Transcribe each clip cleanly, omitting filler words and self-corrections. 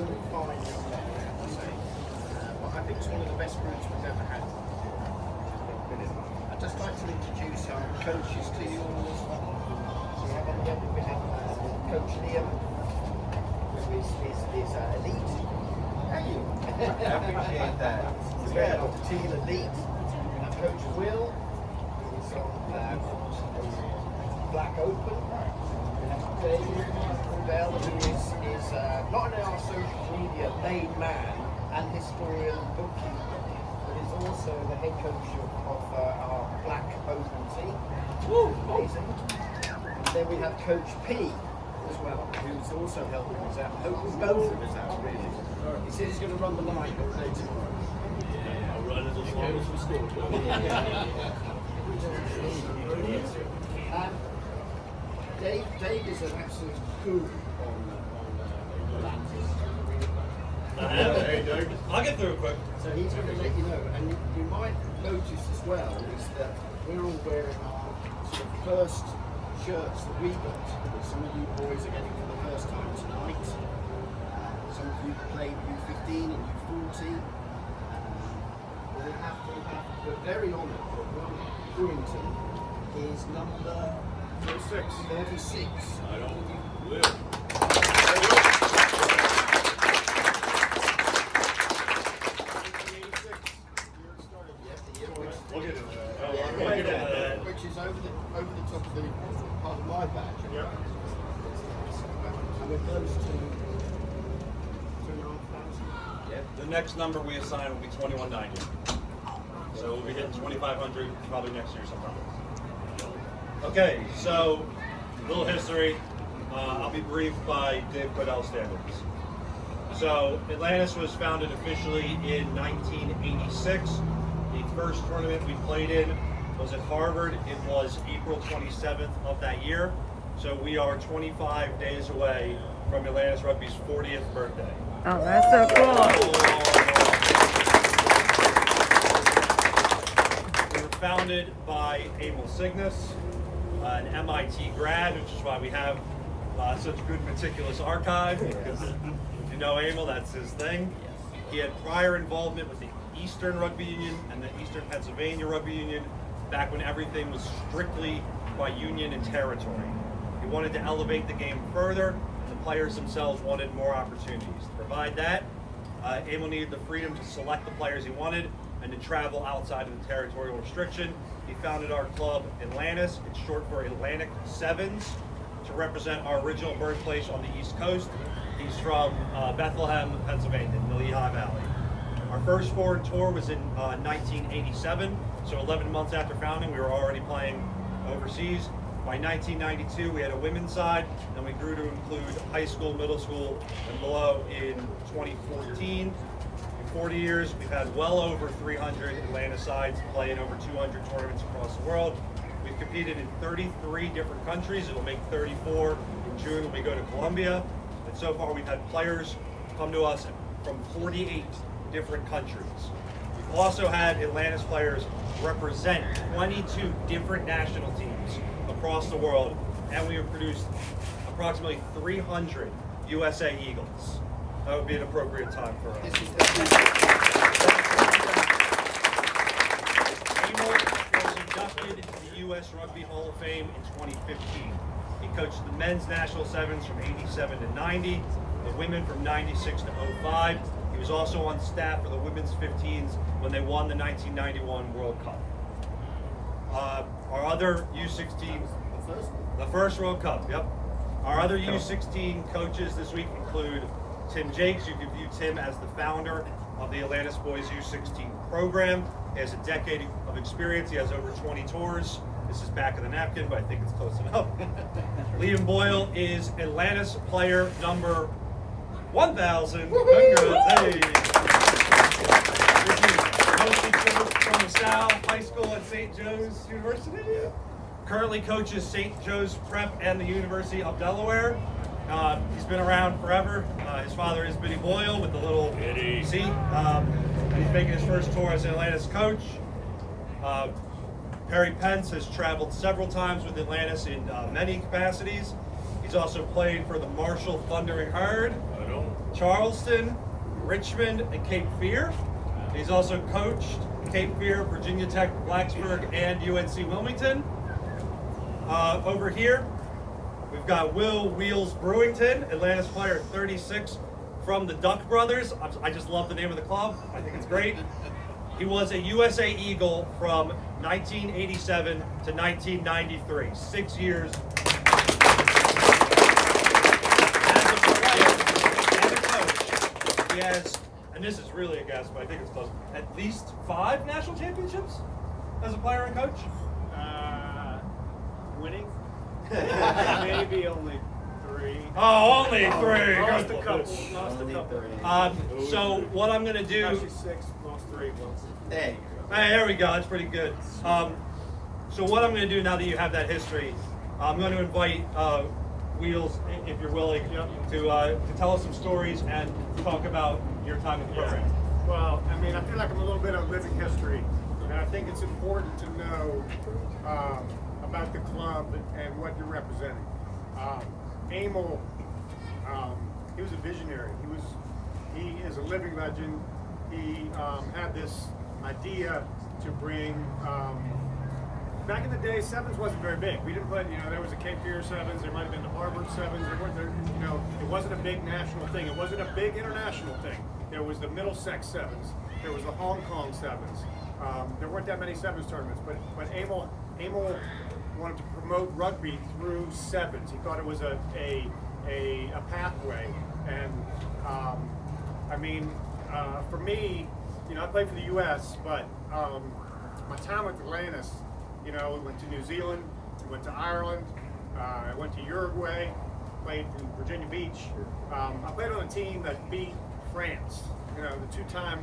absolutely fine young men, I have to say. But I think it's one of the best groups we've ever had. I'd just like to introduce our coaches to you all as well. We have on the end, we have Coach Liam, who is elite. Thank you. I appreciate that. Yeah, of the team elite. We have Coach Will, who is on Black Open. We have Codell, who is not only our social media main man and historian and bookkeeper, but is also the head coach of our Black Open team. Woo! Amazing. And then we have Coach P as well, who's also helping us out, helping both of us out really. He says he's going to run the line all day tomorrow. Yeah, I'll run it as long as we score. Dave is an absolute guru on Atlantis. Hey, Doug. I'll get through it quick. So he's going to let you know, and you might notice as well is that we're all wearing our sort of first shirts that we got. Some of you boys are getting for the first time tonight. Some of you played U15 and U14. We're very honoured that Will Brewington is number 36. I don't will. Look at it. Which is over the top of the part of my badge. Yeah. And we're close to 2,500. The next number we assign will be 2190. So we'll be hitting 2,500 probably next year sometime. Okay, so a little history. I'll be briefed by Dave Codell standards. So Atlantis was founded officially in 1986. The first tournament we played in was at Harvard. It was April 27th of that year. So we are 25 days away from Atlantis Rugby's 40th birthday. Oh, that's so cool. We were founded by Emil Cygnus, an MIT grad, which is why we have such good meticulous archive, because if you know Emil, that's his thing. He had prior involvement with the Eastern Rugby Union and the Eastern Pennsylvania Rugby Union back when everything was strictly by union and territory. He wanted to elevate the game further, and the players themselves wanted more opportunities. To provide that, Emil needed the freedom to select the players he wanted and to travel outside of the territorial restriction. He founded our club, Atlantis. It's short for Atlantic Sevens, to represent our original birthplace on the East Coast. He's from Bethlehem, Pennsylvania, in the Lehigh Valley. Our first foreign tour was in 1987, so 11 months after founding, we were already playing overseas. By 1992, we had a women's side, and we grew to include high school, middle school, and below in 2014. In 40 years, we've had well over 300 Atlanta sides play in over 200 tournaments across the world. We've competed in 33 different countries. It'll make 34 in June when we go to Colombia. And so far, we've had players come to us from 48 different countries. We've also had Atlantis players represent 22 different national teams across the world, and we have produced approximately 300 USA Eagles. That would be an appropriate time for us. Emil was inducted into the U.S. Rugby Hall of Fame in 2015. He coached the men's national sevens from 87 to 90, the women from 96 to 05. He was also on staff for the women's 15s when they won the 1991 World Cup. Our other U16, the first World Cup, yep. Our other U16 coaches this week include Tim Jaques. You can view Tim as the founder of the Atlantis Boys U16 program. He has a decade of experience. He has over 20 tours. This is back of the napkin, but I think it's close enough. Liam Boyle is Atlantis player number 1,000. Hey. Mostly from the South High School at St. Joe's University. Currently coaches St. Joe's Prep and the University of Delaware. He's been around forever. His father is Biddy Boyle with the little seat. And he's making his first tour as an Atlantis coach. Perry Pence has traveled several times with Atlantis in many capacities. He's also played for the Marshall Thundering Herd, Charleston, Richmond, and Cape Fear. He's also coached Cape Fear, Virginia Tech, Blacksburg, and UNC Wilmington. Over here, we've got Will Wheels Brewington, Atlantis player 36 from the Duck Brothers. I just love the name of the club. I think it's great. He was a USA Eagle from 1987 to 1993, 6 years as a player and a coach. He has, and this is really a guess, but I think it's close, at least 5 national championships as a player and coach. Winning? Maybe only 3. Oh, only 3. Lost a couple. So what I'm going to do... Actually 6, lost 3. There you go. Hey, there we go. That's pretty good. So what I'm going to do now that you have that history, I'm going to invite Wheels, if you're willing, to tell us some stories and talk about your time with the program. Well, I mean, I feel like I'm a little bit of living history, and I think it's important to know about the club and what you're representing. Emil, he was a visionary. He is a living legend. He had this idea to bring. Back in the day, sevens wasn't very big. We didn't put, there was a Cape Fear sevens. There might have been the Harvard sevens. It wasn't a big national thing. It wasn't a big international thing. There was the Middlesex sevens. There was the Hong Kong sevens. There weren't that many sevens tournaments, but Emil wanted to promote rugby through sevens. He thought it was a pathway, and for me, I played for the U.S., but my time with Atlantis, we went to New Zealand, we went to Ireland, I went to Uruguay, played in Virginia Beach. I played on a team that beat France, the 2-time,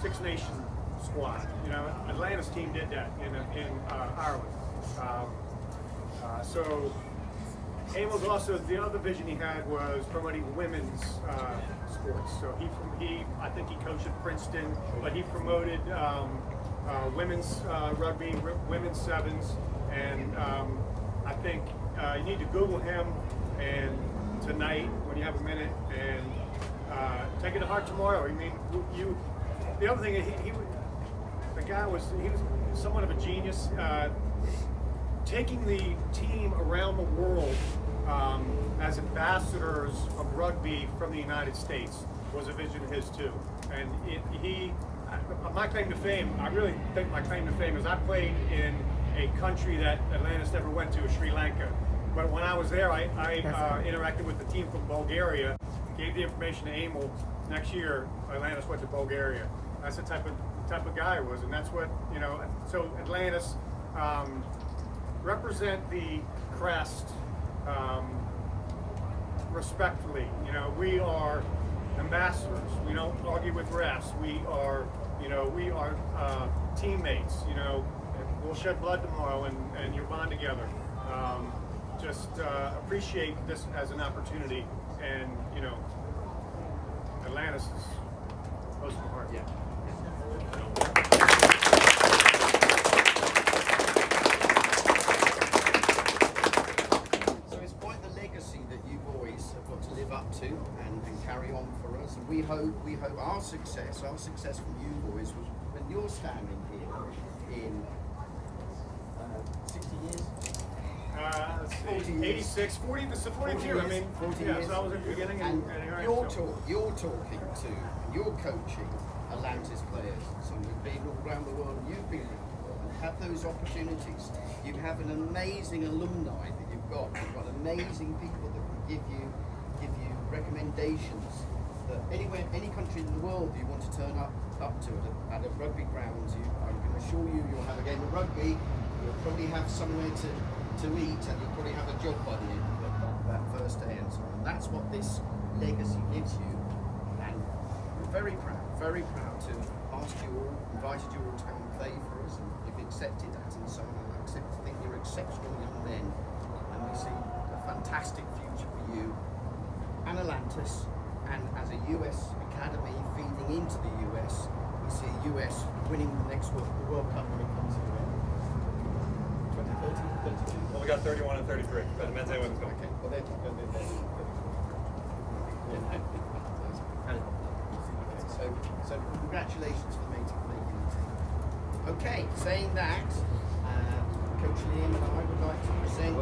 Six Nation squad. Atlantis team did that in Ireland. So Emil's also, the other vision he had was promoting women's sports. So I think he coached at Princeton, but he promoted women's rugby, women's sevens, and I think you need to Google him and tonight when you have a minute and take it to heart tomorrow. I mean, the other thing, he was somewhat of a genius. Taking the team around the world as ambassadors of rugby from the United States was a vision of his too. And my claim to fame, I really think my claim to fame is I played in a country that Atlantis never went to, Sri Lanka. But when I was there, I interacted with the team from Bulgaria, gave the information to Emil. Next year, Atlantis went to Bulgaria. That's the type of guy I was, and that's what, so Atlantis, represent the crest respectfully. We are ambassadors. We don't argue with refs. We are teammates. We'll shed blood tomorrow and you'll bond together. Just appreciate this as an opportunity, and Atlantis is close to my heart. Yeah. Up to and carry on for us, and we hope our success from you boys was when you're standing here in 60 years. 86, 40. This is the 40th year. 40 years. So I was at the beginning, and you're talking to, you're coaching Atlantis players. Some have been all around the world. You've been around the world and have those opportunities. You have an amazing alumni that you've got. You've got amazing people that can give you recommendations that anywhere, any country in the world you want to turn up to at a rugby ground, I can assure you'll have a game of rugby, you'll probably have somewhere to eat, and you'll probably have a job buddy that first day and so on. That's what this legacy gives you, and we're very proud to invited you all to come and play for us, and you've accepted that and so on. I think you're exceptional young men, and we see a fantastic future for you and Atlantis, and as a US academy feeding into the US, we see US winning the next World Cup when it comes to it. 2030, 32? Well, we got 31 and 33, but the men's and women's. Okay, well, they're So congratulations for making the team. Okay, saying that, Coach Liam and I would like to present